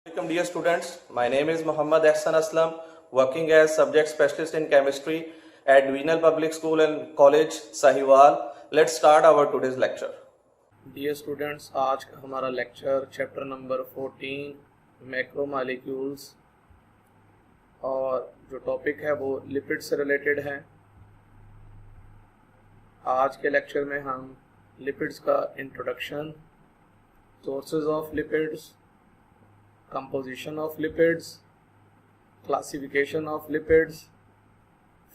Welcome dear students, my name is Muhammad Ahsan Aslam, working as subject specialist in chemistry at Divisional Public School and College Sahiwal. Let's start our today's lecture. Dear students, आज का हमारा lecture chapter number 14 macromolecules और जो topic है वो lipid से related है। आज के लेक्चर में हम लिपिड्स का introduction, sources of lipids, composition of lipids, classification of lipids,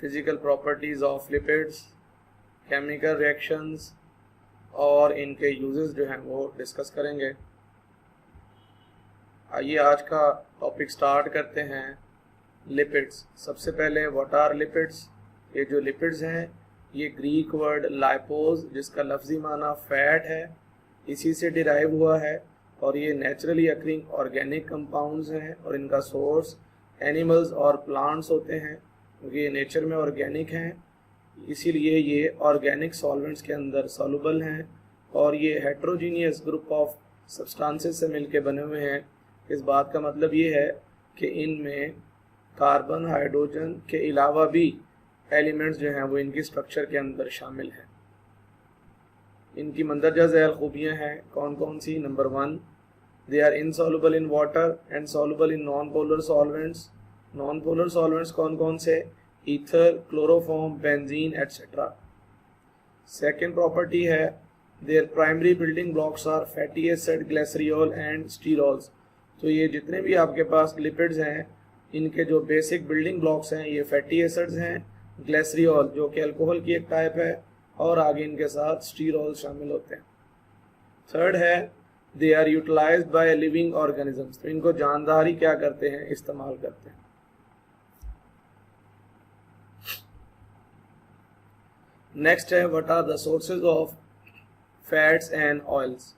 physical properties of lipids, chemical reactions और इनके यूजेस जो हैं वो डिस्कस करेंगे। आइए आज का टॉपिक स्टार्ट करते हैं। लिपिड्स। सबसे पहले व्हाट आर लिपिड्स। ये जो लिपिड्स हैं ये ग्रीक वर्ड लाइपोज, जिसका लफ्ज़ी माना फैट है, इसी से डिराइव हुआ है और ये नेचुरली अकरिंग ऑर्गेनिक कंपाउंड्स हैं और इनका सोर्स एनिमल्स और प्लांट्स होते हैं क्योंकि ये नेचर में ऑर्गेनिक हैं, इसीलिए ये ऑर्गेनिक सॉल्वेंट्स के अंदर सॉल्युबल हैं और ये हेट्रोजीनियस ग्रुप ऑफ सब्सटेंसेस से मिलके बने हुए हैं। इस बात का मतलब ये है कि इनमें कार्बन, हाइड्रोजन के अलावा भी एलिमेंट्स जो हैं वो इनकी स्ट्रक्चर के अंदर शामिल हैं। इनकी मंदरजा झैल खूबियाँ हैं कौन कौन सी। Number 1, they are insoluble in water and soluble in non polar solvents. Non polar solvents कौन कौन से? Ether, chloroform, benzene etcetera. Second property है their primary building blocks are fatty acid, glycerol and sterols. तो ये जितने भी आपके पास lipids हैं इनके जो बेसिक बिल्डिंग ब्लॉक्स हैं ये फैटी एसिड्स हैं, ग्लिसरॉल जो कि अल्कोहल की एक टाइप है और आगे इनके साथ स्टीरोल शामिल होते हैं। थर्ड है they are utilised by living organisms. तो इनको जानदार ही क्या करते हैं, इस्तेमाल करते हैं। नेक्स्ट है what are the sources of fats and oils.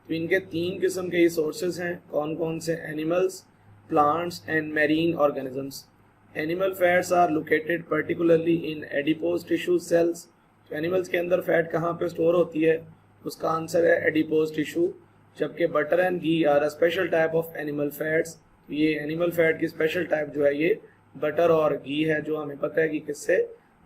तो इनके 3 किस्म के ये सोर्सेज हैं कौन कौन से? Animals, plants and marine organisms. Animal fats are located particularly in adipose tissue cells. तो एनिमल्स के अंदर फैट कहाँ पे स्टोर होती है? उसका आंसर है एडिपोज टिश्यू। जबकि butter and ghee are a special type of animal fats. तो ये एनिमल फैट की स्पेशल टाइप जो है ये बटर और घी है, जो हमें पता है कि किससे,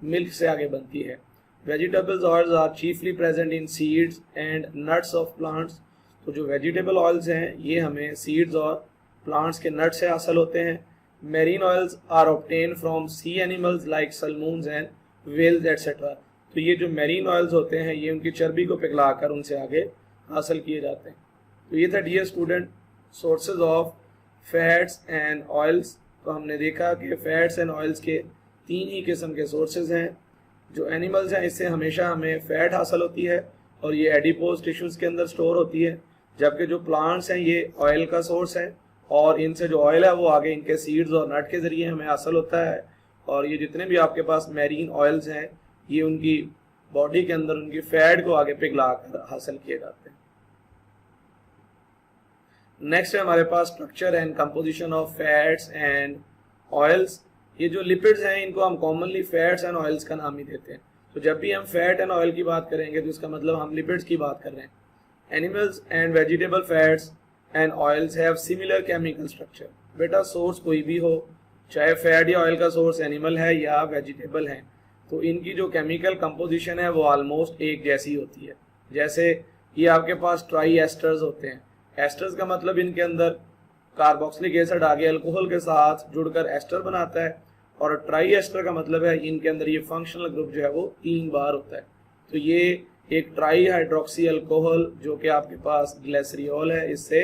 मिल्क से आगे बनती है। Vegetables oils are chiefly present in seeds and nuts of plants. तो जो वेजिटेबल ऑयल्स हैं ये हमें सीड्स और प्लांट्स के नट से हासिल होते हैं। Marine oils are obtain from sea animals like salmons and whales etcetera. तो ये जो मेरीन ऑयल्स होते हैं ये उनकी चर्बी को पिघलाकर उनसे आगे हासिल किए जाते हैं। तो ये था dear student sources of fats and oils. तो हमने देखा कि फैट्स एंड ऑयल्स के 3 ही किस्म के सोर्सेज हैं। जो एनिमल्स हैं इससे हमेशा हमें फैट हासिल होती है और ये एडिपोज टिश्यूज़ के अंदर स्टोर होती है, जबकि जो प्लांट्स हैं ये ऑयल का सोर्स है और इनसे जो ऑयल है वो आगे इनके सीड्स और नट के ज़रिए हमें हासिल होता है। और ये जितने भी आपके पास मैरीन ऑयल्स हैं ये उनकी बॉडी के अंदर उनकी फैट को आगे पिघलाकर हासिल किए जाते हैं। नेक्स्ट है हमारे पास structure and composition of fats and oils. ये जो लिपिड्स हैं इनको हम कॉमनली फैट्स एंड ऑयल्स का नाम ही देते हैं। तो जब भी हम फैट एंड ऑयल की बात करेंगे तो इसका मतलब हम लिपिड्स की बात कर रहे हैं। Animals and vegetable fats and oils have similar chemical structure. बेटा सोर्स कोई भी हो, चाहे फैट या ऑयल का सोर्स एनिमल है या वेजिटेबल है, तो इनकी जो केमिकल कंपोजिशन है वो ऑलमोस्ट एक जैसी होती है। जैसे ये आपके पास ट्राई एस्टर्स होते हैं। एस्टर्स का मतलब इनके अंदर कार्बोक्सिलिक एसिड आगे अल्कोहल के साथ जुड़कर एस्टर बनाता है और ट्राई एस्टर का मतलब है इनके अंदर ये फंक्शनल ग्रुप जो है वो 3 बार होता है। तो ये एक ट्राई हाइड्रोक्सी अल्कोहल जो कि आपके पास ग्लिसरॉल है इससे,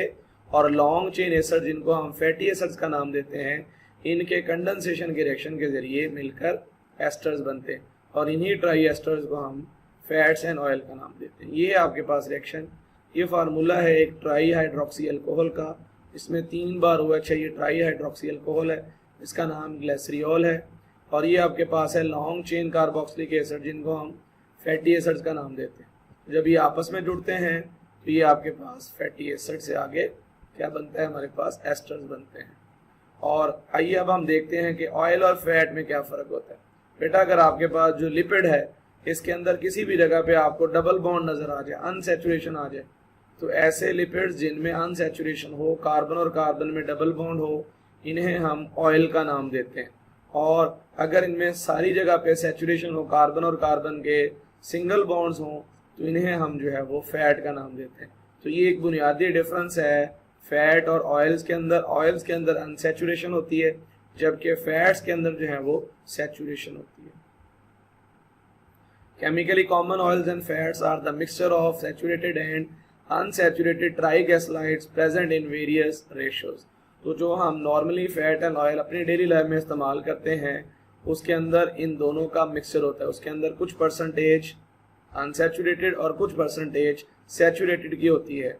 और लॉन्ग चेन एसिड जिनको हम फैटी एसिड्स का नाम देते हैं, इनके कंडेंसेशन के रिएक्शन के जरिए मिलकर एस्टर्स बनते हैं और इन्हीं ट्राई एस्टर्स को हम फैट्स एंड ऑयल का नाम देते हैं। ये है आपके पास रिएक्शन। ये फार्मूला है एक ट्राई हाइड्रोक्सी अल्कोहल का, इसमें 3 बार हुआ। अच्छा ये ट्राई हाइड्रोक्सी अल्कोहल है, इसका नाम ग्लिसरॉल है, और ये आपके पास है लॉन्ग चेन कार्बोक्सिलिक एसिड जिनको हम फैटी एसिड्स का नाम देते हैं। जब ये आपस में जुड़ते हैं तो ये आपके पास फैटी एसिड से आगे क्या बनता है, हमारे पास एस्टर्स बनते हैं। और आइए अब हम देखते हैं कि ऑयल और फैट में क्या फ़र्क होता है। बेटा अगर आपके पास जो लिपिड है इसके अंदर किसी भी जगह पे आपको डबल बॉन्ड नज़र आ जाए, अनसैचुरेशन आ जाए, तो ऐसे लिपिड्स जिनमें अनसैचुरेशन हो, कार्बन और कार्बन में डबल बॉन्ड हो, इन्हें हम ऑयल का नाम देते हैं। और अगर इनमें सारी जगह पे सैचुरेशन हो, कार्बन और कार्बन के सिंगल बॉन्ड्स हों, तो इन्हें हम जो है वो फैट का नाम देते हैं। तो ये एक बुनियादी डिफरेंस है फैट और ऑयल्स के अंदर। ऑयल्स के अंदर अनसैचुरेशन होती है, जबकि फैट्स के अंदर जो है वो सैचुरेशन होती है। Chemically common oils and fats are the mixture of saturated and unsaturated triglycerides present in various ratios। तो जो हम नॉर्मली फैट एंड ऑयल अपनी डेली लाइफ में इस्तेमाल करते हैं, उसके अंदर इन दोनों का मिक्सचर होता है। उसके अंदर कुछ परसेंटेज अनसैचुरेटेड और कुछ परसेंटेज सैचुरेटेड की होती है।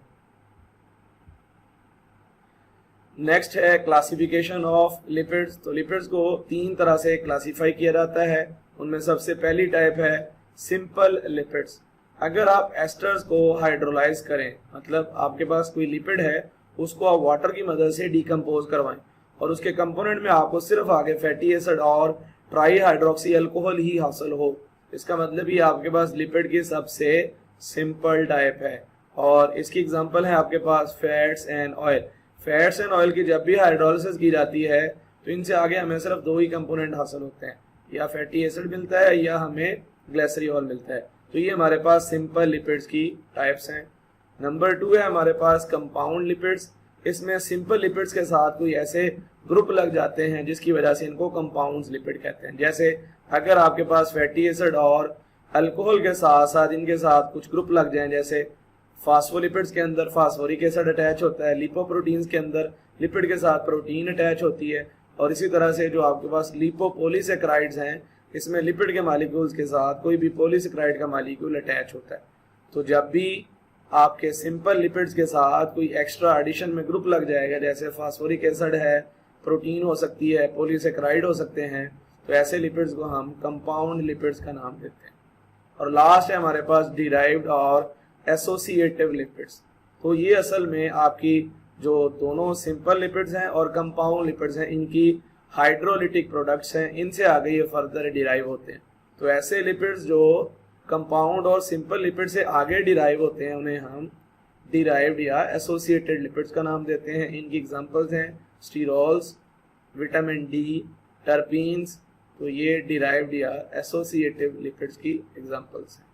नेक्स्ट है क्लासिफिकेशन ऑफ लिपिड्स। तो लिपिड्स को 3 तरह से क्लासीफाई किया जाता है। उनमें सबसे पहली टाइप है सिंपल लिपिड्स। अगर आप एस्टर्स को हाइड्रोलाइज करें, मतलब आपके पास कोई लिपिड है, उसको आप वाटर की मदद से डिकम्पोज करवाएं और उसके कंपोनेंट में आपको सिर्फ आगे फैटी एसिड और ट्राई हाइड्रोक्सी अल्कोहल ही हासिल हो, इसका मतलब ये आपके पास लिपिड की सबसे सिंपल टाइप है। और इसकी एग्जांपल है आपके पास fats and oil. Fats and oil की जब भी हाइड्रोलिसिस की जाती है तो इनसे आगे हमें सिर्फ 2 ही कंपोनेंट हासिल होते हैं, या फैटी एसिड मिलता है या हमें ग्लिसरॉल मिलता है। तो ये हमारे पास सिंपल लिपिड्स की टाइप्स हैं। नंबर 2 है हमारे पास कंपाउंड लिपिड्स। इसमें सिंपल लिपिड्स के साथ कोई ऐसे ग्रुप लग जाते हैं जिसकी वजह से इनको कंपाउंड्स लिपिड कहते हैं। जैसे अगर आपके पास फैटी एसिड और अल्कोहल के साथ साथ इनके साथ कुछ ग्रुप लग जाएं, जैसे फास्फोलिपिड्स के अंदर फास्फोरिक एसिड अटैच होता है, लिपोप्रोटीन्स के अंदर लिपिड के साथ प्रोटीन अटैच होती है, और इसी तरह से जो आपके पास लिपोपोलीसेक्राइड्स हैं, इसमें लिपिड के मॉलिक्यूल्स के साथ कोई भी पॉलीसेक्राइड का मॉलिक्यूल अटैच होता है। तो जब भी आपके सिंपल लिपिड्स के साथ कोई एक्स्ट्रा एडिशन में ग्रुप लग जाएगा, जैसे फास्फोरिक एसिड है, प्रोटीन हो सकती है, पॉलीसेक्राइड हो सकते हैं, तो ऐसे लिपिड्स को हम कंपाउंड लिपिड्स का नाम देते हैं। और लास्ट है हमारे पास डिराइव्ड और एसोसिएटिव लिपिड्स। तो ये असल में आपकी जो दोनों सिंपल लिपिड्स हैं और कंपाउंड लिपिड्स हैं, इनकी हाइड्रोलिटिक प्रोडक्ट्स हैं, इनसे आगे ये फर्दर डिराइव होते हैं। तो ऐसे लिपिड्स जो कंपाउंड और सिंपल लिपिड से आगे डिराइव होते हैं, उन्हें हम डिराइव्ड या एसोसिएटेड लिपिड्स का नाम देते हैं। इनकी एग्जांपल्स हैं स्टीरोल्स, विटामिन डी, टर्पीन्स। तो ये डिराइव्ड या एसोसिएटिव लिपिड्स की एग्जांपल्स हैं।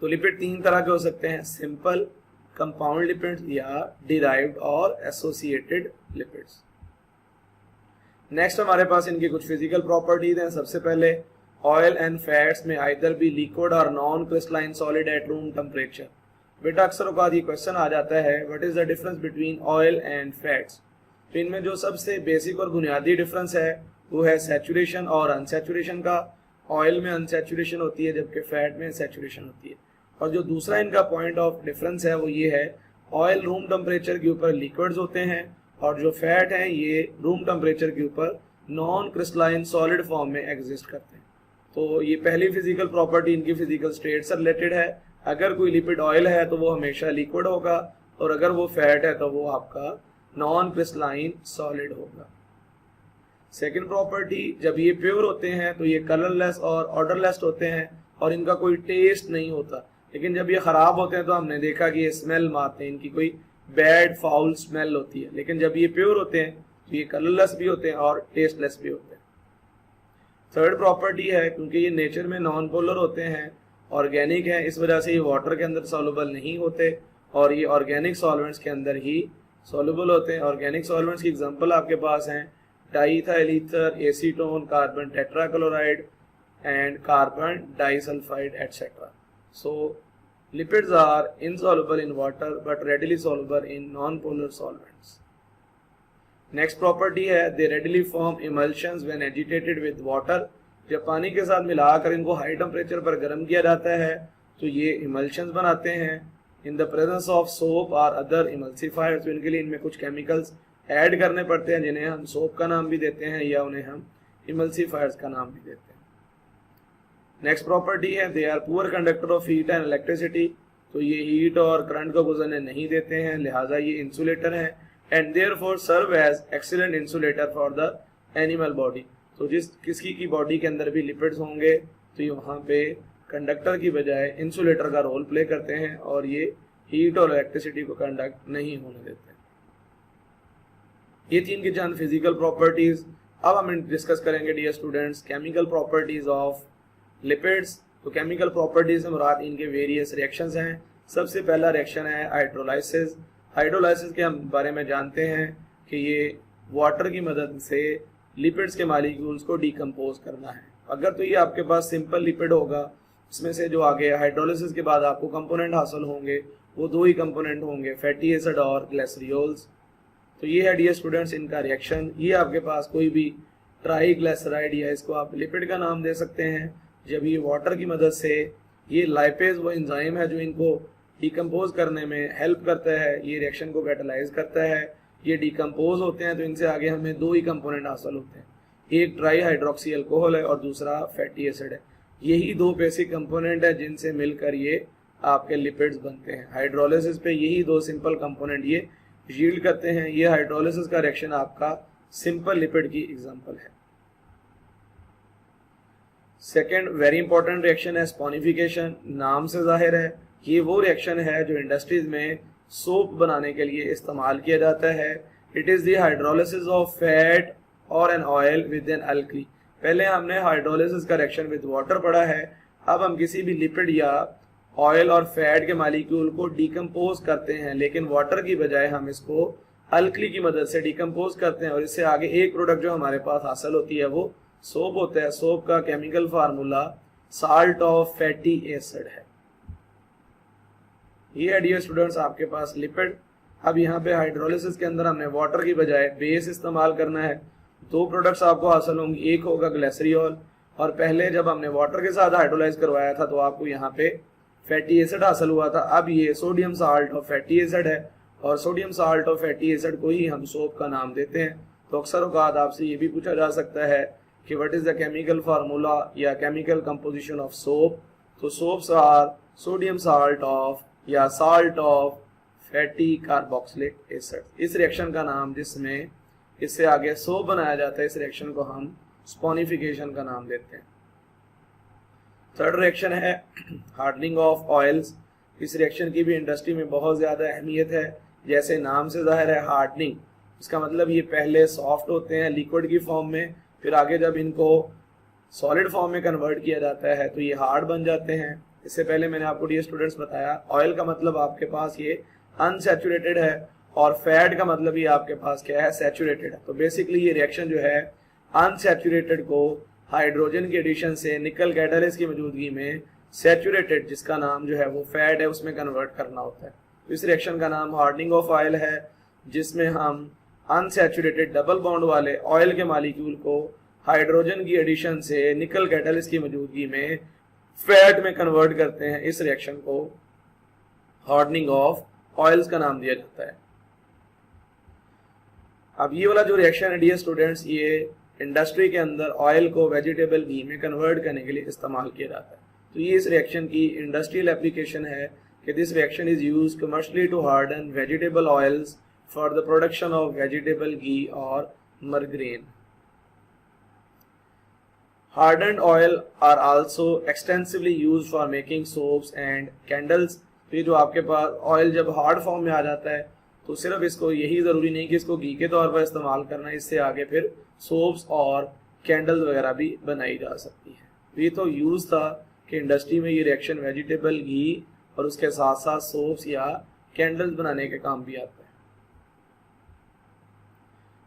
तो लिपिड 3 तरह के हो सकते हैं, सिंपल, कंपाउंड लिपिड्स या डिराइव्ड और एसोसिएटेड लिपिड्स। नेक्स्ट हमारे पास इनकी कुछ फिजिकल प्रॉपर्टीज हैं। सबसे पहले ऑयल एंड फैट्स में आइदर बी लिक्विड और non crystalline solid at room temperature. बेटा अक्सर औकात ये क्वेश्चन आ जाता है, what is the difference between oil and fats. तो इनमें जो सबसे बेसिक और बुनियादी डिफरेंस है वो है सैचुरेशन और अनसैचुरेशन का। ऑयल में अनसैचुरेशन होती है जबकि फैट में सैचुरेशन होती है। और जो दूसरा इनका पॉइंट ऑफ डिफरेंस है वो ये है, ऑयल रूम टेम्परेचर के ऊपर लिक्विड्स होते हैं और जो फैट है ये रूम टेम्परेचर के ऊपर नॉन क्रिस्टलाइन सॉलिड फॉर्म में एग्जिस्ट करते हैं। तो ये पहली फिजिकल प्रॉपर्टी इनकी फिजिकल स्टेट से रिलेटेड है। अगर कोई लिपिड ऑयल है तो वो हमेशा लिक्विड होगा, और अगर वो फैट है तो वो आपका नॉन क्रिस्टलाइन सॉलिड होगा। सेकेंड प्रॉपर्टी, जब ये प्योर होते हैं तो ये कलरलेस और ऑर्डरलेस होते हैं और इनका कोई टेस्ट नहीं होता। लेकिन जब ये खराब होते हैं तो हमने देखा कि ये स्मेल मारते हैं, इनकी कोई बैड फाउल स्मेल होती है। लेकिन जब ये प्योर होते हैं तो ये कलरलेस भी होते हैं और टेस्टलेस भी होते हैं। थर्ड प्रॉपर्टी है, क्योंकि ये नेचर में नॉन पोलर होते हैं, ऑर्गेनिक है, इस वजह से ये वाटर के अंदर सॉल्युबल नहीं होते और ये ऑर्गेनिक सॉल्वेंट्स के अंदर ही सॉल्युबल होते हैं। ऑर्गेनिक सॉल्वेंट्स की एग्जांपल आपके पास हैं diethyl ether, acetone, carbon tetrachloride and carbon disulphide etcetera. So lipids are insoluble in water but readily soluble in non-polar solvents. Next property है, they readily form emulsions when agitated with water। जब पानी के साथ मिलाकर इनको high temperature पर गर्म किया जाता है तो ये emulsions बनाते हैं। In the presence of soap or other emulsifiers, तो इनके लिए इनमें कुछ केमिकल्स ऐड करने पड़ते हैं जिन्हें हम सोप का नाम भी देते हैं या उन्हें हम emulsifiers का नाम भी देते हैं। नेक्स्ट प्रॉपर्टी है, they are poor conductor of heat and electricity. तो ये हीट और करंट को गुजरने नहीं देते हैं, लिहाजा ये इंसुलेटर हैं and therefore serve as excellent insulator for the animal body. तो किसी की बॉडी के अंदर भी लिपिड्स होंगे तो ये वहाँ पे कंडक्टर की बजाय इंसुलेटर का रोल प्ले करते हैं और ये हीट और इलेक्ट्रिसिटी को कंडक्ट नहीं होने देते। ये थी इनकी चंद फिजिकल प्रॉपर्टीज। अब हम डिस्कस करेंगे dear students chemical properties of lipids. तो केमिकल प्रॉपर्टीज से मुराद इनके वेरियस रिएक्शंस हैं। सबसे पहला रिएक्शन है हाइड्रोलाइसिस। हाइड्रोलाइसिस के हम बारे में जानते हैं कि ये वाटर की मदद से लिपिड्स के मॉलिक्यूल्स को डिकम्पोज करना है। अगर तो ये आपके पास सिंपल लिपिड होगा, इसमें से जो आगे हाइड्रोलिसिस के बाद आपको कंपोनेंट हासिल होंगे वो दो ही कंपोनेंट होंगे, फैटी एसिड और ग्लिसरॉल्स। तो ये है डियर स्टूडेंट्स इनका रिएक्शन। ये आपके पास कोई भी ट्राईग्लिसराइड या इसको आप लिपिड का नाम दे सकते हैं। जब ये वाटर की मदद से, ये लाइपेज वो एंजाइम है जो इनको डिकम्पोज करने में हेल्प करता है, ये रिएक्शन को कैटालाइज करता है, ये डिकम्पोज होते हैं तो इनसे आगे हमें दो ही कंपोनेंट हासिल होते हैं, एक ट्राई हाइड्रोक्सी अल्कोहल है और दूसरा फैटी एसिड है। यही दो बेसिक कंपोनेंट है जिनसे मिलकर ये आपके लिपिड्स बनते हैं। हाइड्रोलिसिस पे यही दो सिंपल कंपोनेंट ये यील्ड करते हैं। ये हाइड्रोलिसिस का रिएक्शन आपका सिंपल लिपिड की एग्जांपल है। सेकेंड वेरी इंपॉर्टेंट रिएक्शन है स्पॉनिफिकेशन। नाम से जाहिर है ये वो रिएक्शन है जो इंडस्ट्रीज में सोप बनाने के लिए इस्तेमाल किया जाता है। It is the hydrolysis of fat और an oil with an alkali. पहले हमने हाइड्रोलिसिस का रिएक्शन विद वाटर पढ़ा है, अब हम किसी भी लिपिड या ऑयल और फैट के मॉलिक्यूल को डिकम्पोज करते हैं, लेकिन वाटर की बजाय हम इसको अल्कली की मदद से डिकम्पोज करते हैं और इससे आगे एक प्रोडक्ट जो हमारे पास हासिल होती है वो सोप होता है। सोप का chemical formula salt of fatty acid है। ये है डियर स्टूडेंट्स आपके पास लिपिड। अब यहाँ पे हाइड्रोलिसिस के अंदर हमने वाटर की बजाय बेस इस्तेमाल करना है। दो प्रोडक्ट्स आपको हासिल होंगे, एक होगा ग्लिसरॉल और पहले जब हमने वाटर के साथ हाइड्रोलाइज करवाया था तो आपको यहाँ पे फैटी एसिड हासिल हुआ था। अब ये sodium salt of fatty acid है और sodium salt of fatty acid को ही हम सोप का नाम देते हैं। तो अक्सर औकात आपसे ये भी पूछा जा सकता है कि what is the chemical formula या केमिकल कंपोजिशन ऑफ सोप। तो soaps are sodium salt of या salt of fatty carboxylic acid. इस रिएक्शन का नाम जिसमें इससे आगे सोप बनाया जाता है, इस रिएक्शन को हम स्पॉनिफिकेशन का नाम देते हैं। थर्ड रिएक्शन है हार्डनिंग ऑफ ऑयल्स। इस रिएक्शन की भी इंडस्ट्री में बहुत ज़्यादा अहमियत है। जैसे नाम से जाहिर है हार्डनिंग, इसका मतलब ये पहले सॉफ्ट होते हैं लिक्विड की फॉर्म में, फिर आगे जब इनको सॉलिड फॉर्म में कन्वर्ट किया जाता है तो ये हार्ड बन जाते हैं। इससे पहले मैंने आपको डियर स्टूडेंट्स बताया ऑयल का मतलब आपके पास ये अनसैचुरेटेड है और फैट का मतलब ये आपके पास क्या है, सैचुरेटेड है। तो बेसिकली ये रिएक्शन जो है अनसैचुरेटेड को हाइड्रोजन के एडिशन से निकल कैटालिस्ट की मौजूदगी में सैचुरेटेड, जिसका नाम जो है वो फैट है, उसमें कन्वर्ट करना होता है। तो इस रिएक्शन का नाम हार्डनिंग ऑफ ऑयल है, जिसमें हम अनसैचुरेटेड डबल बॉन्ड वाले ऑयल के मॉलिक्यूल को हाइड्रोजन की एडिशन से निकल कैटालिस्ट की मौजूदगी में फैट में कन्वर्ट करते हैं। इस रिएक्शन को हार्डनिंग ऑफ ऑयल्स का नाम दिया जाता है। अब ये वाला जो रिएक्शन है डियर स्टूडेंट्स, ये इंडस्ट्री के अंदर ऑयल को वेजिटेबल घी में कन्वर्ट करने के लिए इस्तेमाल किया जाता है। तो ये इस रिएक्शन की इंडस्ट्रियल एप्लीकेशन है कि this reaction is used commercially to harden vegetable oils for the production of vegetable ghee और margarine. Hardened oil are also extensively used for making soaps and candles। तो ये जो आपके पास ऑयल जब हार्ड फॉर्म में आ जाता है तो सिर्फ इसको यही ज़रूरी नहीं कि इसको घी के तौर पर इस्तेमाल करना है, इससे आगे फिर सोप्स और कैंडल्स वगैरह भी बनाई जा सकती है। तो ये तो यूज़ था कि इंडस्ट्री में ये रिएक्शन वेजिटेबल घी और उसके साथ साथ सोप्स या कैंडल्स बनाने के काम भी आता है।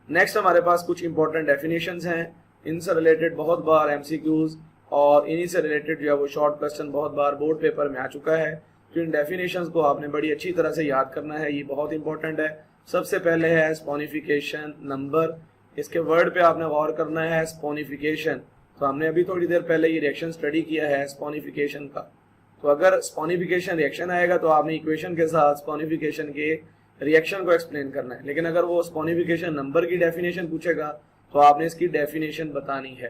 नेक्स्ट हमारे पास कुछ इंपॉर्टेंट डेफिनेशंस हैं। इनसे रिलेटेड बहुत बार एमसीक्यूज और इन्हीं से रिलेटेड जो है वो शॉर्ट क्वेश्चन बहुत बार बोर्ड पेपर में आ चुका है। तो इन डेफिनेशंस को आपने बड़ी अच्छी तरह से याद करना है, ये बहुत इंपॉर्टेंट है। सबसे पहले है स्पॉनिफिकेशन नंबर। इसके वर्ड पे आपने गौर करना है स्पॉनिफिकेशन। तो हमने अभी थोड़ी देर पहले ये रिएक्शन स्टडी किया है स्पॉनिफिकेशन का। तो अगर स्पॉनिफिकेशन रिएक्शन आएगा तो आपने इक्वेशन के साथ स्पॉनिफिकेशन के रिएक्शन को एक्सप्लेन करना है, लेकिन अगर वो स्पॉनिफिकेशन नंबर की डेफिनेशन पूछेगा तो आपने इसकी डेफिनेशन बतानी है।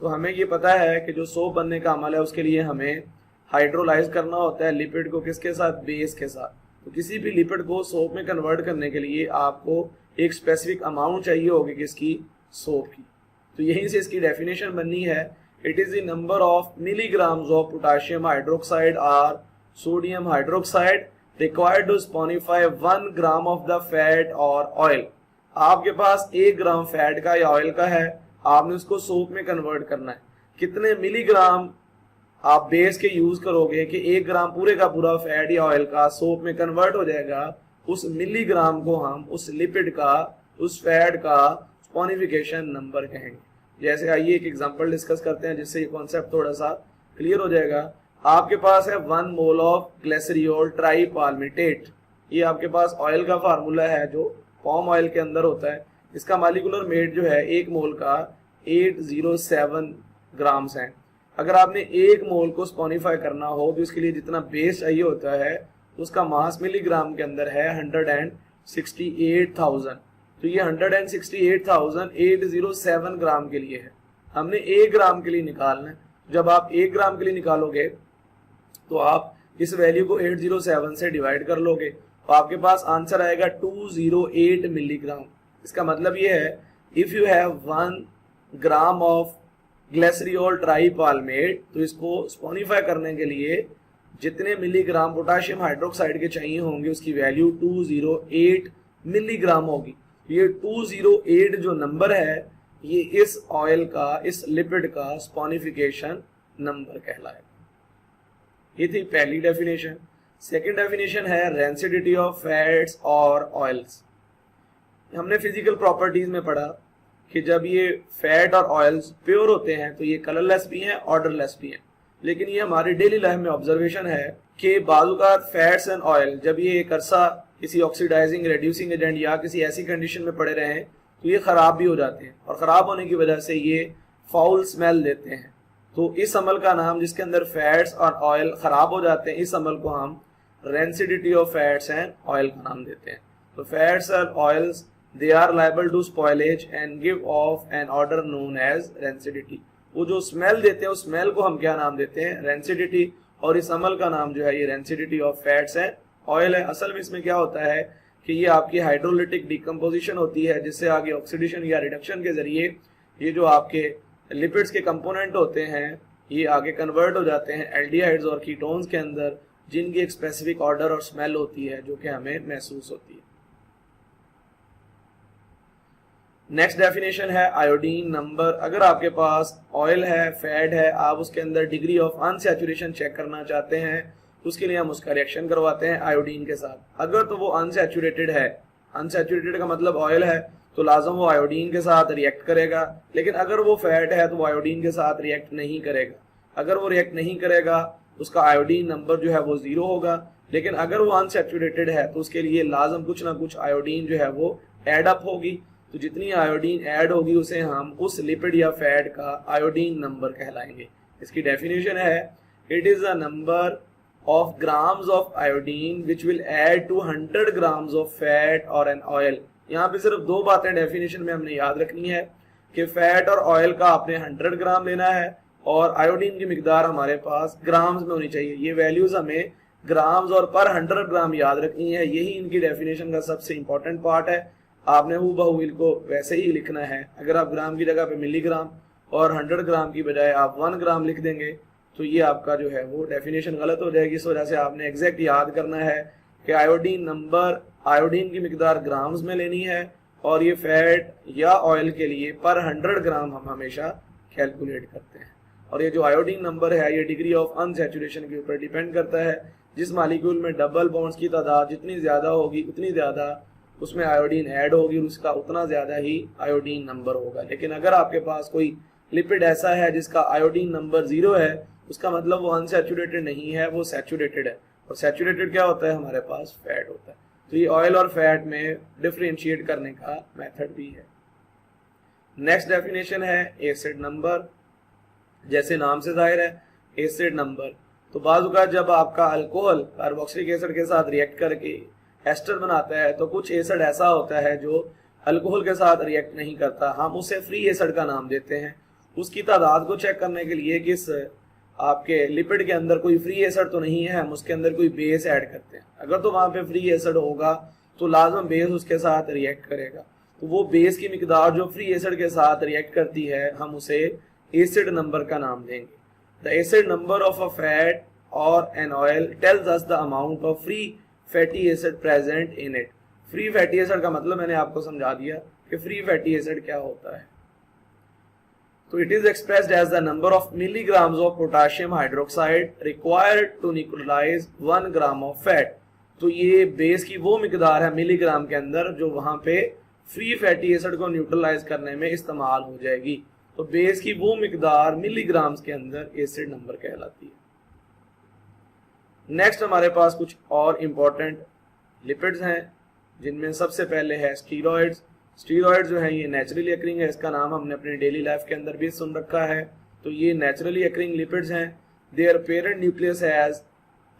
तो हमें ये पता है कि जो सोप बनने का अमल है उसके लिए हमें हाइड्रोलाइज करना होता है लिपिड को, किसके साथ, बेस के साथ। तो किसी भी लिपिड को सोप में कन्वर्ट करने के लिए आपको एक स्पेसिफिक अमाउंट चाहिए होगी किसकी, सोप की। तो यहीं से इसकी डेफिनेशन बननी है, it is the number of milligrams of potassium hydroxide और sodium hydroxide required to saponify 1 gram of the fat और ऑयल। आपके पास 1 ग्राम फैट का या ऑयल का है, आपने उसको सोप में कन्वर्ट करना है। कितने मिलीग्राम आप बेस के यूज करोगे कि 1 ग्राम पूरे का पूरा फैट या ऑयल का सोप में कन्वर्ट हो जाएगा, उस मिलीग्राम को हम उस लिपिड का, उस फैट का स्पॉनिफिकेशन नंबर कहेंगे। जैसे आइए एक एग्जांपल डिस्कस करते हैं जिससे ये कॉन्सेप्ट थोड़ा सा क्लियर हो जाएगा। आपके पास है 1 मोल ऑफ ग्लिसरियोल ट्राईपाल्मिटेट। ये आपके पास ऑयल का फार्मूला है जो पॉम ऑयल के अंदर होता है। इसका मॉलिक्यूलर वेट जो है 1 मोल का 807 ग्राम्स है। अगर आपने 1 मोल को स्पॉनिफाई करना हो तो इसके लिए जितना बेस चाहिए होता है उसका मास मिलीग्राम के अंदर है 168,000। तो ये 168,807 ग्राम के लिए है। हमने 1 ग्राम के लिए निकालना है। जब आप 1 ग्राम के लिए निकालोगे तो आप इस वैल्यू को 807 से डिवाइड कर लोगे तो आपके पास आंसर आएगा 208 मिलीग्राम। इसका मतलब ये है if you have 1 gram of glyceryl tripalmitate, तो इसको स्पॉनिफाई करने के लिए जितने मिलीग्राम पोटाशियम हाइड्रोक्साइड के चाहिए होंगे उसकी वैल्यू 208 मिलीग्राम होगी। ये 208 जो नंबर है ये इस ऑयल का, इस लिपिड का स्पॉनिफिकेशन नंबर कहलाएगा। ये थी पहली डेफिनेशन। सेकंड डेफिनेशन है रेंसिडिटी ऑफ फैट्स और ऑयल्स। हमने फिजिकल प्रॉपर्टीज में पढ़ा कि जब ये फैट और ऑयल्स प्योर होते हैं तो ये कलरलेस भी हैं, ऑर्डरलेस भी हैं। लेकिन ये हमारी डेली लाइफ में ऑब्जर्वेशन है कि बाज़-औक़ात फैट्स एंड ऑयल जब ये एक अरसा किसी ऑक्सीडाइजिंग रेड्यूसिंग एजेंट या किसी ऐसी कंडीशन में पड़े रहें तो ये खराब भी हो जाते हैं और खराब होने की वजह से ये फाउल स्मेल देते हैं। तो इस अमल का नाम, जिसके अंदर फैट्स और ऑयल खराब हो जाते हैं, इस अमल को हम rancidity of fats and oil का नाम देते हैं। तो फैट्स और oils they are liable to spoilage and give off an odour known as rancidity. वो जो स्मेल देते हैं उस स्मेल को हम क्या नाम देते हैं? रेंसिडिटी। और इस अमल का नाम जो है ये rancidity of fats and oil है। असल में इसमें क्या होता है कि ये आपकी हाइड्रोलिटिक डिकम्पोजिशन होती है जिससे आगे ऑक्सीडेशन या रिडक्शन के जरिए ये जो आपके लिपिड्स के कंपोनेंट होते हैं ये आगे कन्वर्ट हो जाते हैं एल्डिहाइड्स और कीटोन्स के अंदर, जिनकी एक स्पेसिफिक ऑर्डर और स्मेल होती है जो कि हमें महसूस होती है। नेक्स्ट डेफिनेशन है आयोडीन नंबर। अगर आपके पास ऑयल है, फैट है, आप उसके अंदर डिग्री ऑफ अनसैचुरेशन चेक करना चाहते हैं तो उसके लिए हम उसका रिएक्शन करवाते हैं आयोडीन के साथ। अगर तो वो अनसैचुरेटेड है, अनसैचुरेटेड का मतलब ऑयल है, तो लाजम वो आयोडीन के साथ रिएक्ट करेगा। लेकिन अगर वो फैट है तो वो आयोडीन के साथ रिएक्ट नहीं करेगा। अगर वो रिएक्ट नहीं करेगा उसका आयोडीन नंबर जो है वो 0 होगा। लेकिन अगर वो अनसैचुरेटेड है तो उसके लिए लाजम कुछ ना कुछ आयोडीन जो है वो एड अप होगी। तो जितनी आयोडीन ऐड होगी उसे हम उस लिपिड या फैट का आयोडीन नंबर कहलाएंगे। इसकी डेफिनेशन है it is a number of grams of iodine which will add to 100 grams of fat और एन ऑयल। यहाँ पे सिर्फ 2 बातें डेफिनेशन में हमने याद रखनी है कि फैट और ऑयल का आपने 100 ग्राम लेना है और आयोडीन की मिकदार हमारे पास ग्राम्स में होनी चाहिए। ये वैल्यूज हमें ग्राम्स और पर 100 ग्राम याद रखनी है। यही इनकी डेफिनेशन का सबसे इंपॉर्टेंट पार्ट है। आपने हूबहू इनको वैसे ही लिखना है। अगर आप ग्राम की जगह पे मिलीग्राम और 100 ग्राम की बजाय आप 1 ग्राम लिख देंगे तो ये आपका जो है वो डेफिनेशन गलत हो जाएगी। इस वजह से आपने एग्जैक्ट याद करना है कि आयोडीन नंबर, आयोडीन की मिकदार ग्राम्स में लेनी है और ये फैट या ऑयल के लिए पर 100 ग्राम हम हमेशा कैलकुलेट करते हैं। और ये जो आयोडीन नंबर है ये डिग्री ऑफ अनसैचुरेशन के ऊपर डिपेंड करता है। जिस मालिक्यूल में डबल बॉन्ड्स की तादाद जितनी ज्यादा होगी उतनी ज्यादा उसमें आयोडीन ऐड होगी और उसका उतना ज्यादा ही आयोडीन नंबर होगा। लेकिन अगर आपके पास कोई लिपिड ऐसा है जिसका आयोडीन नंबर 0 है उसका मतलब वो अनसैचुरेटेड नहीं है, वो सैचुरेटेड है। और सैचुरेटेड क्या होता है? हमारे पास फैट होता है। तो ये ऑयल और फैट में डिफरेंशिएट करने का मेथड भी है। नेक्स्ट डेफिनेशन है एसिड नंबर। जैसे नाम से जाहिर है एसिड नंबर। तो बाज़-औक़ात जब आपका अल्कोहल कार्बोक्सिलिक एसिड के साथ रिएक्ट करके एस्टर बनाता है तो कुछ एसिड ऐसा होता है जो अल्कोहल के साथ रिएक्ट नहीं करता, हम उसे फ्री एसिड का नाम देते हैं। उसकी तादाद को चेक करने के लिए कि आपके लिपिड के अंदर कोई फ्री एसिड तो नहीं है, हम उसके अंदर कोई बेस ऐड करते हैं। अगर तो वहां पे फ्री एसिड होगा तो लाजम बेस उसके साथ रिएक्ट करेगा। तो वो बेस की मिकदार जो फ्री एसिड के साथ रिएक्ट करती है हम उसे एसिड नंबर का नाम देंगे। The acid number of a fat और an oil tells us the amount of free fatty acid present in it. Free fatty acid का मतलब मैंने आपको समझा दिया कि फ्री फैटी एसिड क्या होता है। तो it is expressed as the number of milligrams of potassium hydroxide required to neutralise 1 gram of fat. तो ये बेस की वो मिकदार है मिलीग्राम के अंदर जो वहां पे फ्री फैटी एसिड को न्यूट्रलाइज करने में इस्तेमाल हो जाएगी। तो बेस की वो मिकदार मिलीग्राम्स के अंदर एसिड नंबर कहलाती है। नेक्स्ट हमारे पास कुछ और इंपॉर्टेंट लिपिड्स हैं जिनमें सबसे पहले है स्टीरॉइड्स। स्टीरॉइड जो है ये नेचुरली अकरिंग है, इसका नाम हमने अपनी डेली लाइफ के अंदर भी सुन रखा है। तो ये नेचुरली अकरिंग लिपिड्स हैं। देयर पेरेंट न्यूक्लियस हैज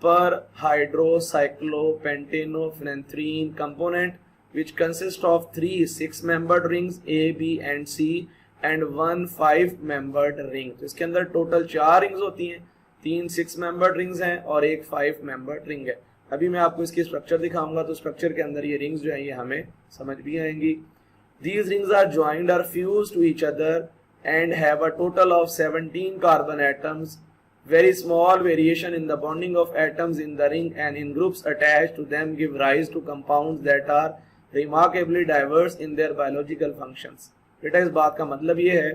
पर हाइड्रोसाइक्लोपेंटेनोफेनेंथ्रीन component which consists of 3 6-membered rings A, B and C and 1 5-membered ring। तो इसके अंदर टोटल 4 रिंग्स होती हैं, 3 6-membered rings हैं और एक 5-membered ring है। अभी मैं आपको इसकी स्ट्रक्चर दिखाऊंगा तो स्ट्रक्चर के अंदर ये रिंग्स जो है ये हमें समझ भी आएंगी। These rings are joined or fused to each other and have a total of 17 carbon atoms. Very small variation in the bonding of atoms in the ring and in groups attached to them give rise to compounds that are remarkably diverse in their biological functions। बेटा इस बात का मतलब ये है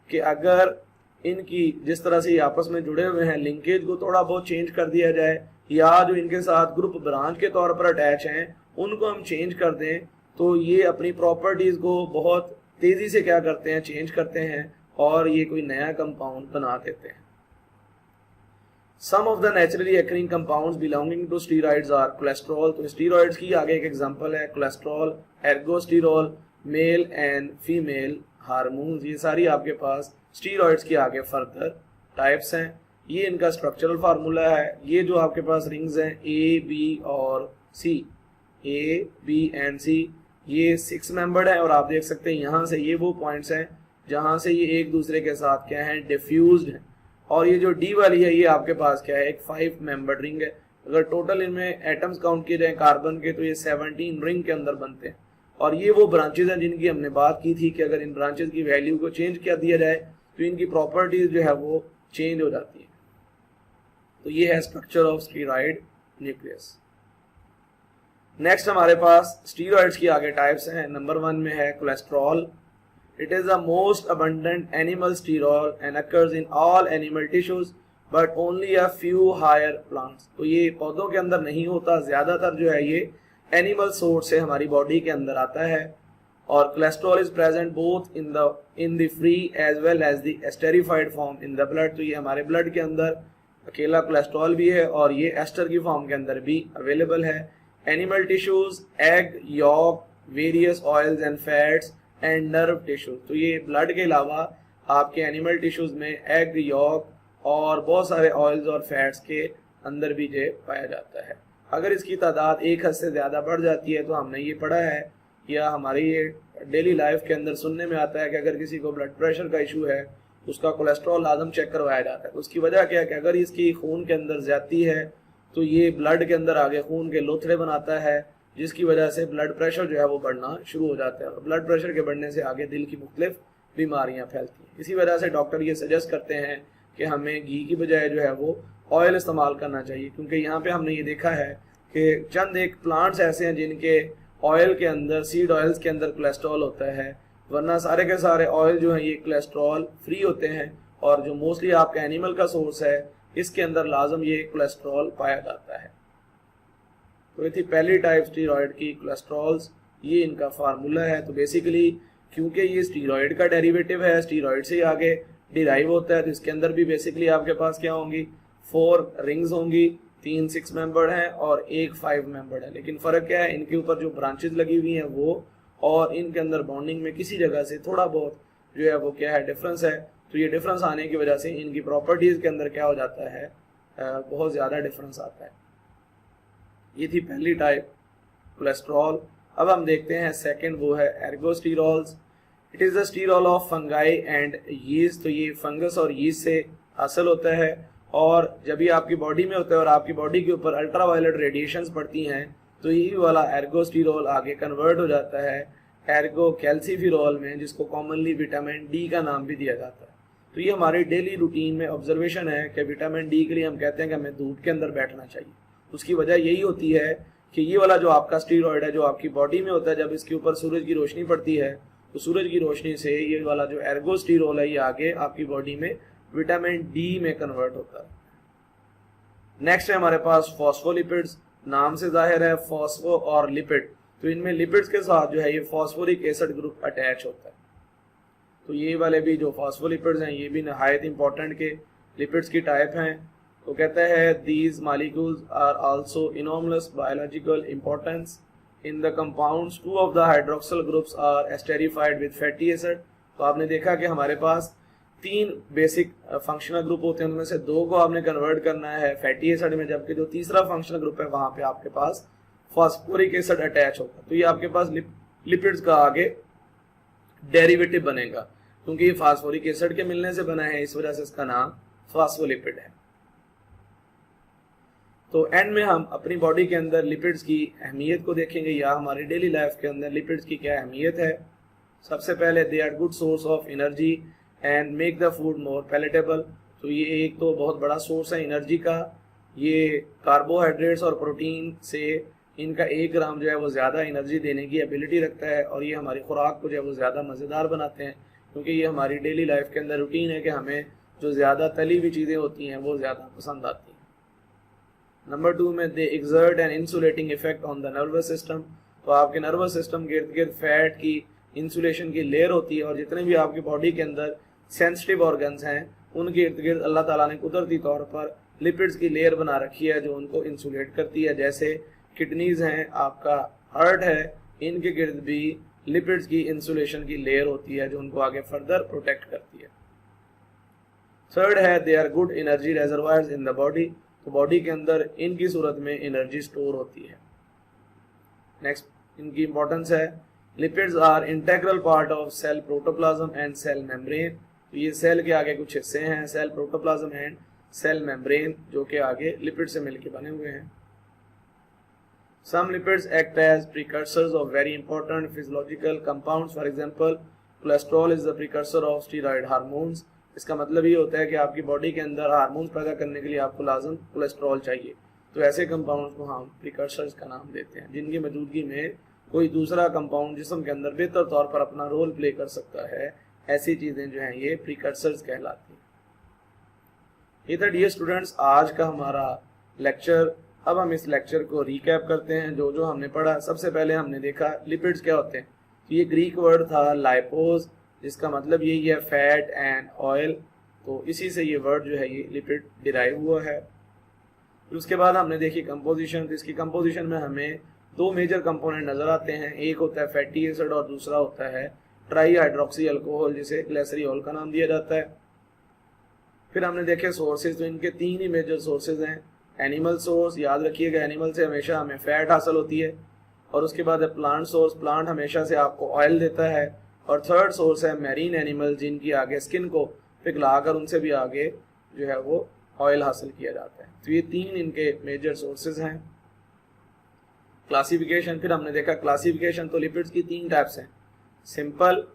कि अगर इनकी जिस तरह से ये आपस में जुड़े हुए हैं लिंकेज को थोड़ा बहुत चेंज कर दिया जाए या जो इनके साथ ग्रुप ब्रांच के तौर पर अटैच हैं उनको हम चेंज कर दें तो ये अपनी प्रॉपर्टीज को बहुत तेजी से क्या करते हैं, चेंज करते हैं और ये कोई नया कंपाउंड बना देते हैं। Some of the naturally occurring compounds belonging to steroids are cholesterol। तो steroids की आगे एक एग्जांपल है cholesterol, ergosterol, male and female hormones. ये सारी आपके पास steroids की आगे फर्दर टाइप्स हैं। ये इनका स्ट्रक्चरल फार्मूला है। ये जो आपके पास रिंग्स हैं A, B और C, A, B and C, ये 6-membered है और आप देख सकते हैं यहाँ से ये वो पॉइंट्स हैं जहाँ से ये एक दूसरे के साथ क्या है, डिफ्यूज्ड है। और ये जो डी वाली है ये आपके पास क्या है, एक 5-membered रिंग है। अगर टोटल इनमें एटम्स काउंट किए जाए कार्बन के तो ये 17 रिंग के अंदर बनते हैं। और ये वो ब्रांचेज हैं जिनकी हमने बात की थी कि अगर इन ब्रांचेज की वैल्यू को चेंज कर दिया जाए तो इनकी प्रॉपर्टीज जो है वो चेंज हो जाती है। तो ये है structure of steroid nucleus. Next हमारे पास स्टीरॉइड्स की आगे टाइप्स हैं। नंबर 1 में है cholesterol. It is the most abundant animal sterol and occurs in all animal tissues but only a few higher plants। तो ये पौधों के अंदर नहीं होता, ज्यादातर जो है ये एनिमल सोर्स से हमारी बॉडी के अंदर आता है। और cholesterol is present both in the free as well as the esterified form in the blood. तो ये हमारे ब्लड के अंदर अकेला कोलेस्ट्रॉल भी है और ये एस्टर की फॉर्म के अंदर भी अवेलेबल है। Animal tissues, egg, yolk, various oils and fats and nerve tissues. तो ये ब्लड के अलावा आपके एनिमल टिश्यूज में एग, यॉक और बहुत सारे ऑयल्स और फैट्स के अंदर भी ये पाया जाता है। अगर इसकी तादाद एक हद से ज़्यादा बढ़ जाती है तो हमने ये पढ़ा है या हमारी ये डेली लाइफ के अंदर सुनने में आता है कि अगर किसी को ब्लड प्रेशर का इशू है उसका कोलेस्ट्रॉल लाजम चेक करवाया जाता है। तो उसकी वजह क्या है कि अगर इसकी खून के अंदर ज्यादती है तो ये ब्लड के अंदर आगे खून के लोथड़े बनाता है जिसकी वजह से ब्लड प्रेशर जो है वो बढ़ना शुरू हो जाता है और ब्लड प्रेशर के बढ़ने से आगे दिल की मुख्तलिफ बीमारियां फैलती हैं। इसी वजह से डॉक्टर ये सजेस्ट करते हैं कि हमें घी की बजाय जो है वो ऑयल इस्तेमाल करना चाहिए, क्योंकि यहाँ पे हमने ये देखा है कि चंद एक प्लांट्स ऐसे हैं जिनके ऑयल के अंदर, सीड ऑयल्स के अंदर कोलेस्ट्रॉल होता है, वरना सारे के सारे ऑयल जो है ये कोलेस्ट्रॉल फ्री होते हैं और जो मोस्टली आपका एनिमल का सोर्स है इसके अंदर लाजम ये कोलेस्ट्रॉल पाया जाता है। तो ये थी पहली टाइप स्टीरॉयड की, कोलेस्ट्रॉल्स, ये इनका फार्मूला है। तो बेसिकली क्योंकि ये स्टीरॉयड का डेरिवेटिव है, स्टीरॉयड से आगे डिराइव होता है, तो इसके अंदर भी बेसिकली आपके पास क्या होंगी, 4 रिंग्स होंगी, 3 6 मेंबर्ड हैं और एक 5 मेंबर्ड है। लेकिन फ़र्क क्या है, इनके ऊपर जो ब्रांचेस लगी हुई हैं वो और इनके अंदर बॉन्डिंग में किसी जगह से थोड़ा बहुत जो है वो क्या है, डिफरेंस है। तो ये डिफरेंस आने की वजह से इनकी प्रॉपर्टीज़ के अंदर क्या हो जाता है, बहुत ज़्यादा डिफरेंस आता है। ये थी पहली टाइप कोलेस्ट्रॉल। अब हम देखते हैं सेकंड, वो है ergosterols. It is the sterol of fungi and yeast. तो ये फंगस और यीस्ट से हासिल होता है और जब ये आपकी बॉडी में होता है और आपकी बॉडी के ऊपर अल्ट्रावायलेट रेडिएशंस पड़ती हैं तो ये वाला एर्गोस्टीरोल आगे कन्वर्ट हो जाता है एर्गो कैल्सीफिरोल में, जिसको कॉमनली विटामिन डी का नाम भी दिया जाता है। तो ये हमारी डेली रूटीन में ऑब्जर्वेशन है कि विटामिन डी के लिए हम कहते हैं कि हमें धूप के अंदर बैठना चाहिए। उसकी वजह यही होती है कि ये वाला जो आपका स्टीरॉयड है जो आपकी बॉडी में होता है, जब इसके ऊपर सूरज की रोशनी पड़ती है तो सूरज की रोशनी से ये वाला जो एर्गोस्टीरोल है ये आगे आपकी बॉडी में विटामिन डी में कन्वर्ट होता है। नेक्स्ट है हमारे पास फॉस्फोलिपिड्स। नाम से जाहिर है फॉस्फो और लिपिड, तो इनमें लिपिड्स के साथ जो है ये फॉस्फोरिक एसिड ग्रुप अटैच होता है। तो ये वाले भी जो फॉस्फोलिपिड्स हैं ये भी नहायत इंपॉर्टेंट के लिपिड्स की टाइप हैं। तो कहते हैं these molecules are also enormous biological importance in the compounds. Two of the hydroxyl groups are esterified with fatty acid. तो आपने देखा कि हमारे पास 3 बेसिक फंक्शनल ग्रुप होते हैं, उनमें से 2 को आपने कन्वर्ट करना है फैटी एसिड में, जबकि जो तीसरा फंक्शनल ग्रुप है वहां पे आपके पास फॉस्फोरिक एसिड अटैच होगा। तो ये आपके पास लिपिड्स का आगे डेरिवेटिव बनेगा, क्योंकि ये फास्फोरिक एसिड के मिलने से बना है, इस वजह से इसका नाम फॉस्फोलिपिड है। तो एंड में हम अपनी बॉडी के अंदर लिपिड्स की अहमियत को देखेंगे, या हमारी डेली लाइफ के अंदर लिपिड्स की क्या अहमियत है। सबसे पहले they are good source of energy and make the food more palatable. तो ये एक तो बहुत बड़ा सोर्स है एनर्जी का। ये कार्बोहाइड्रेट्स और प्रोटीन से इनका 1 ग्राम जो है वो ज़्यादा एनर्जी देने की एबिलिटी रखता है, और ये हमारी खुराक को जो है वो ज़्यादा मज़ेदार बनाते हैं, क्योंकि ये हमारी डेली लाइफ के अंदर रूटीन है कि हमें जो ज़्यादा तली हुई चीज़ें होती हैं वो ज़्यादा पसंद आती हैं। नंबर 2 में they exert an insulating effect on the nervous system. तो आपके नर्वस सिस्टम के इर्द गिर्द फैट की इंसुलेशन की लेयर होती है, और जितने भी आपकी बॉडी के अंदर सेंसिटिव ऑर्गन्स हैं उनके इर्द गिर्द अल्लाह ताला ने कुदरती तौर पर लिपिड्स की लेयर बना रखी है जो उनको इंसुलेट करती है। जैसे किडनीज हैं, आपका हार्ट है, इनके गिर्द भी लिपिड्स की इंसुलेशन की लेयर होती है जो उनको आगे फर्दर प्रोटेक्ट करती है। थर्ड है they are good energy reservoirs in the body. तो बॉडी के अंदर इनकी सूरत में एनर्जी स्टोर होती है। नेक्स्ट इनकी इंपॉर्टेंस है lipids are integral part of cell protoplasm and cell membrane. तो ये सेल के आगे कुछ हिस्से हैं, cell protoplasm and cell membrane, जो कि आगे लिपिड से मिलकर बने हुए हैं। Some lipids act as precursors of very important physiological compounds. For example, cholesterol is the precursor of steroid hormones. इसका मतलब ये होता है कि आपकी बॉडी के अंदर हार्मोन्स पैदा करने के लिए आपको लाजम कोलेस्ट्रॉल चाहिए। तो ऐसे कंपाउंड्स को हम प्रिकर्सर्स का नाम देते हैं, जिनकी मौजूदगी में कोई दूसरा कंपाउंड जिस्म के अंदर बेहतर तौर पर अपना रोल प्ले कर सकता है, ऐसी चीज़ें जो हैं ये प्रिकर्सर्स कहलाती हैं। ये था डियर स्टूडेंट्स आज का हमारा लेक्चर। अब हम इस लेक्चर को रिकैप करते हैं जो जो हमने पढ़ा। सबसे पहले हमने देखा लिपिड्स क्या होते हैं। तो ये ग्रीक वर्ड था लाइपोज, जिसका मतलब यही है फैट एंड ऑयल। तो इसी से ये वर्ड जो है ये लिपिड डिराइव हुआ है। फिर उसके बाद हमने देखी कंपोजिशन। तो इसकी कंपोजिशन में हमें 2 मेजर कंपोनेंट नजर आते हैं, एक होता है फैटी एसिड और दूसरा होता है ट्राई हाइड्रोक्सी अल्कोहल, जिसे ग्लिसरॉल का नाम दिया जाता है। फिर हमने देखे सोर्सेज। तो इनके 3 ही मेजर सोर्सेज हैं। एनिमल सोर्स, याद रखिएगा एनिमल से हमेशा हमें फैट हासिल होती है, और उसके बाद है प्लांट सोर्स, प्लांट हमेशा से आपको ऑयल देता है, और थर्ड सोर्स है मैरीन एनिमल, जिनकी आगे स्किन को पिघलाकर उनसे भी आगे जो है वो ऑयल हासिल किया जाता है। तो ये 3 इनके मेजर सोर्सेज हैं। क्लासिफिकेशन, फिर हमने देखा क्लासिफिकेशन। तो लिपिड्स की 3 टाइप्स हैं, सिंपल,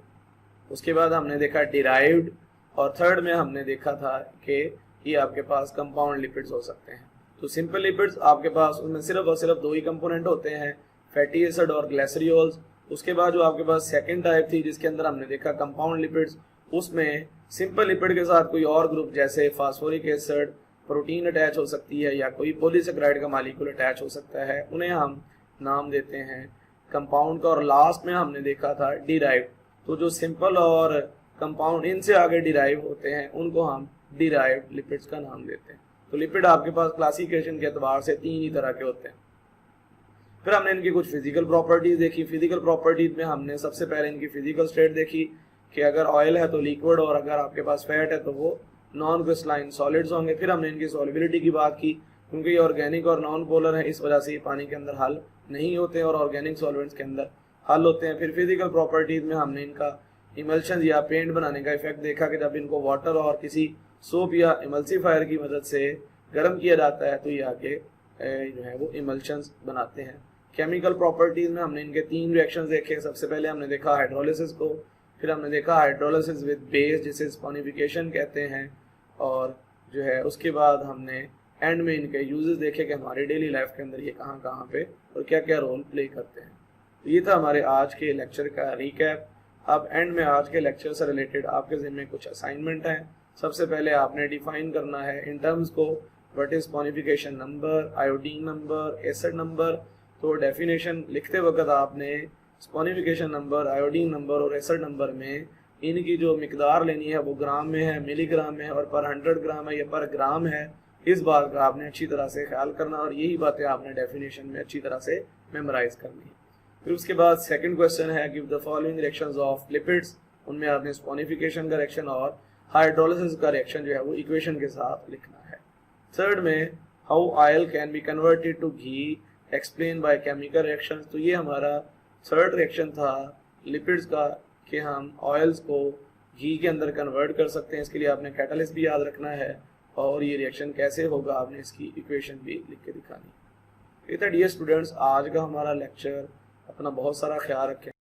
उसके बाद हमने देखा डिराइव्ड, और थर्ड में हमने देखा था कि ये आपके पास कंपाउंड लिपिड्स हो सकते हैं। तो सिंपल लिपिड्स आपके पास उनमें सिर्फ और सिर्फ 2 ही कंपोनेंट होते हैं, फैटी एसिड और ग्लिसरॉल्स। उसके बाद जो आपके पास सेकंड टाइप थी जिसके अंदर हमने देखा कंपाउंड लिपिड्स, उसमें सिंपल लिपिड के साथ कोई और ग्रुप जैसे फास्फोरिक एसिड, प्रोटीन अटैच हो सकती है, या कोई पॉलीसेकेराइड का मॉलिक्यूल अटैच हो सकता है, उन्हें हम नाम देते हैं कंपाउंड का। और लास्ट में हमने देखा था डिराइव। तो जो सिंपल और कंपाउंड इनसे आगे डिराइव होते हैं उनको हम डिराइव्ड लिपिड्स का नाम देते हैं। तो लिपिड आपके पास क्लासिफिकेशन के एतबार से 3 ही तरह के होते हैं। फिर हमने इनकी कुछ फिजिकल प्रॉपर्टीज देखी। फिजिकल प्रॉपर्टीज में हमने सबसे पहले इनकी फिजिकल स्टेट देखी कि अगर ऑयल है तो लिक्विड, और अगर आपके पास फैट है तो वो नॉन क्रिस्टलाइन सॉलिड्स होंगे। फिर हमने इनकी सॉल्युबिलिटी की बात की, क्योंकि ये ऑर्गेनिक और नॉन पोलर है, इस वजह से ये पानी के अंदर हल नहीं होते और ऑर्गेनिक सॉल्वेंट्स के अंदर हल होते हैं। फिर फिजिकल प्रॉपर्टीज में हमने इनका इमल्शन या पेंट बनाने का इफेक्ट देखा कि जब इनको वाटर और किसी सोप या इमल्सीफायर की मदद से गर्म किया जाता है तो ये आगे जो है वो इमल्शंस बनाते हैं। केमिकल प्रॉपर्टीज में हमने इनके 3 रिएक्शंस देखे। सबसे पहले हमने देखा हाइड्रोलिसिस को, फिर हमने देखा हाइड्रोलिसिस विद बेस जिसे स्पॉनिफिकेशन कहते हैं, और जो है उसके बाद हमने एंड में इनके यूजेस देखे कि हमारी डेली लाइफ के अंदर ये कहाँ कहाँ पे और क्या क्या रोल प्ले करते हैं। तो ये था हमारे आज के लेक्चर का रिकैप। अब एंड में आज के लेक्चर से रिलेटेड आपके ज़िम्मे कुछ असाइनमेंट हैं। सबसे पहले आपने डिफाइन करना है इन टर्म्स को, what is saponification number, iodine number, acid number. तो डेफिनेशन लिखते वक्त आपने स्पोनिफिकेशन नंबर, आयोडीन नंबर और एसिड नंबर में इनकी जो मिकदार लेनी है वो ग्राम में है, मिलीग्राम में है और पर 100 ग्राम है या पर ग्राम है। इस बात का आपने अच्छी तरह से ख्याल करना और यही बातें आपने डेफिनेशन में अच्छी तरह से मेमोराइज करनी है। फिर उसके बाद सेकंड क्वेश्चन है give the following reactions of lipids. उनमें आपने स्पोनिफिकेशन का रिएक्शन और हाइड्रोलिसिस का रिएक्शन जो है वो इक्वेशन के साथ लिखना है। थर्ड में how oil can be converted to ghee explain by chemical reactions. तो ये हमारा थर्ड रिएक्शन था लिपिड्स का कि हम ऑयल्स को घी के अंदर कन्वर्ट कर सकते हैं। इसके लिए आपने कैटलिस्ट भी याद रखना है और ये रिएक्शन कैसे होगा आपने इसकी इक्वेशन भी लिख के दिखानी। ये था डियर स्टूडेंट्स आज का हमारा लेक्चर। अपना बहुत सारा ख्याल रखें।